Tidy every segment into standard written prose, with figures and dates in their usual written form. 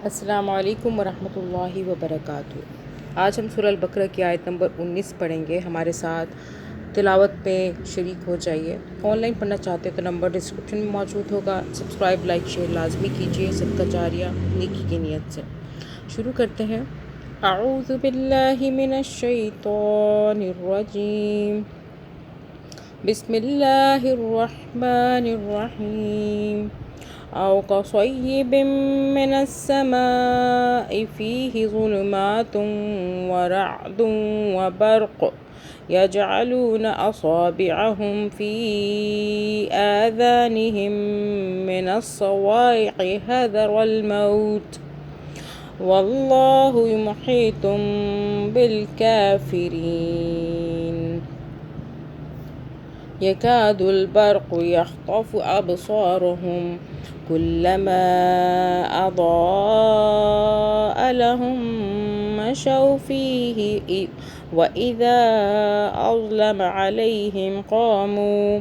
अस्सलामु अलैकुम वरहमतुल्लाहि वबरकातुहू। आज हम सूरह अल-बकरा की आयत नंबर 19 पढ़ेंगे। हमारे साथ तिलावत पे शरीक हो जाइए। ऑनलाइन पढ़ना चाहते हैं तो नंबर डिस्क्रिप्शन में मौजूद होगा। सब्सक्राइब, लाइक, शेयर लाजमी कीजिए, सदका जारिया नेकी की नीयत से। शुरू करते हैं। अऊज़ु बिल्लाहि मिनश शैतानिर रजीम। बिस्मिल्लाहिर रहमानिर रहीम। أو كصيب من السماء فيه ظلمات ورعد وبرق يجعلون أصابعهم في آذانهم من الصواعق حذر الموت والله محيط بالكافرين يكاد البرق يخطف أبصارهم كلما أضاء لهم مشوا فيه وإذا أظلم عليهم قاموا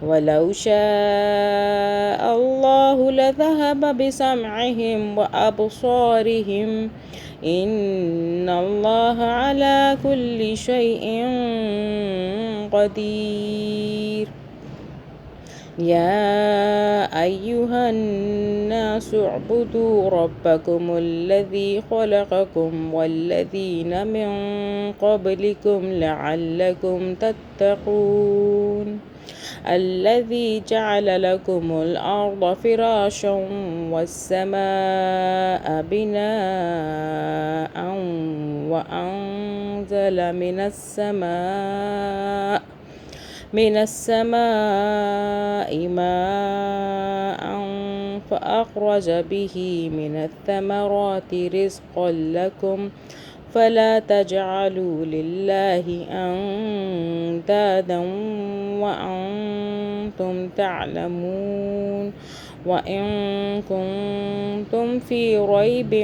ولو شاء الله لذهب بسمعهم وأبصارهم إن الله على كل شيء قدير. يا أيها الناس اعبدوا ربكم الذي خلقكم والذين من قبلكم لعلكم تتقون الذي جعل لكم الأرض فراشا والسماء بناء وأنزل من السماء ماء فأخرج به من الثمرات رزقا لكم فلا تجعلوا لله أندادا وأنتم تعلمون وإن كنتم في ريب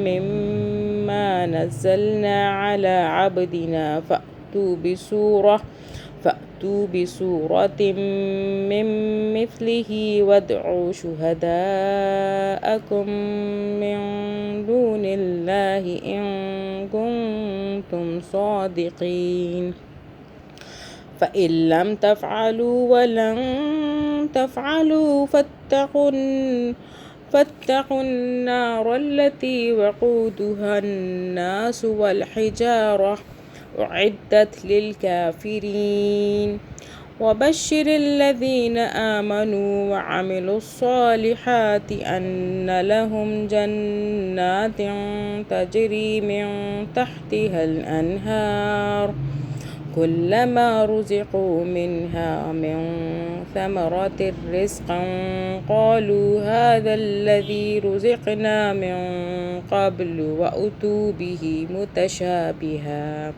مما نزلنا على عبدنا فأتوا بسورة من مثله وادعوا شهداءكم من دون الله إن كنتم صادقين فإن لم تفعلوا ولن تفعلوا فاتقوا النار التي وقودها الناس والحجارة أعدت للكافرين وبشر الذين آمنوا وعملوا الصالحات أن لهم جنات تجري من تحتها الأنهار كلما رزقوا منها من ثمرة رزقا قالوا هذا الذي رزقنا من قبل وأتوا به متشابها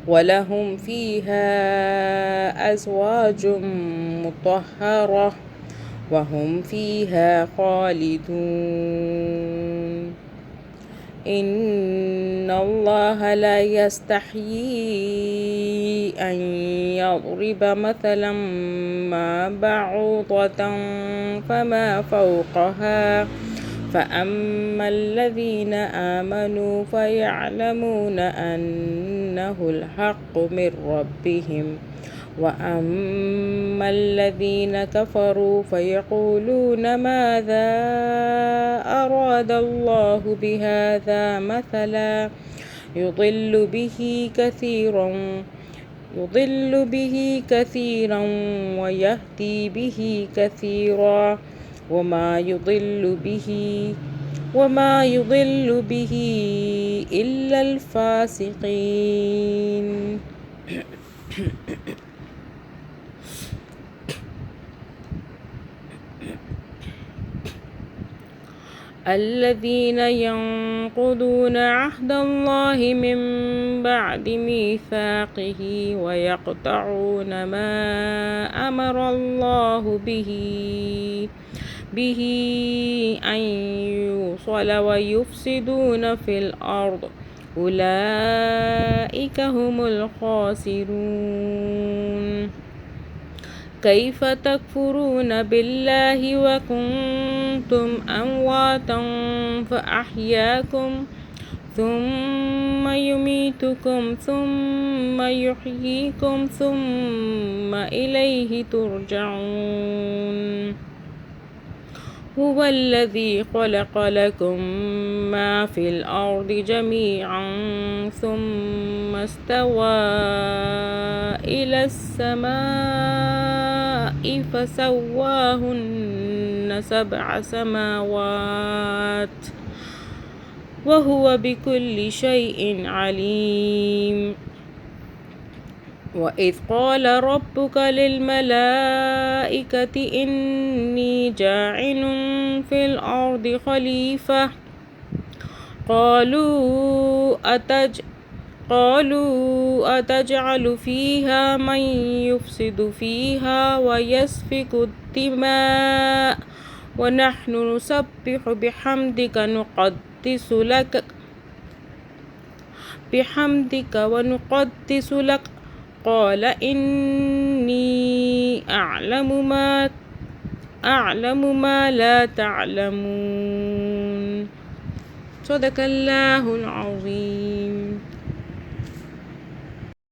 ولهم فيها أزواج مطهرة وهم فيها خالدون إن الله لا يستحيي أن يضرب مثلا ما بعوضة فما فوقها فأما الذين آمنوا فيعلمون أنه الحق من ربهم وأما الذين كفروا فيقولون ماذا أراد الله بهذا مثلا يضل به كثيرا ويهدي به كثيرا وما يضل به إلا الفاسقين. الذين ينقضون عهد الله من بعد ميثاقه ويقطعون ما أمر الله به أن يوصل ويفسدون في الأرض أولئك هم الخاسرون. كيف تكفرون بالله وكنتم أمواتا فأحياكم ثم يميتكم ثم يحييكم ثم إليه ترجعون هو الذي خلق لكم ما في الأرض جميعا ثم استوى إلى السماء فسواهن 7 سماوات وهو بكل شيء عليم وإذ قال ربك للملائكة إني جاعل في الأرض خليفة قالوا أتجعل فيها من يفسد فيها ويسفك الدماء ونحن نسبح بحمدك ونقدس لك قال إني أعلم ما لا تعلمون صدق الله العظيم.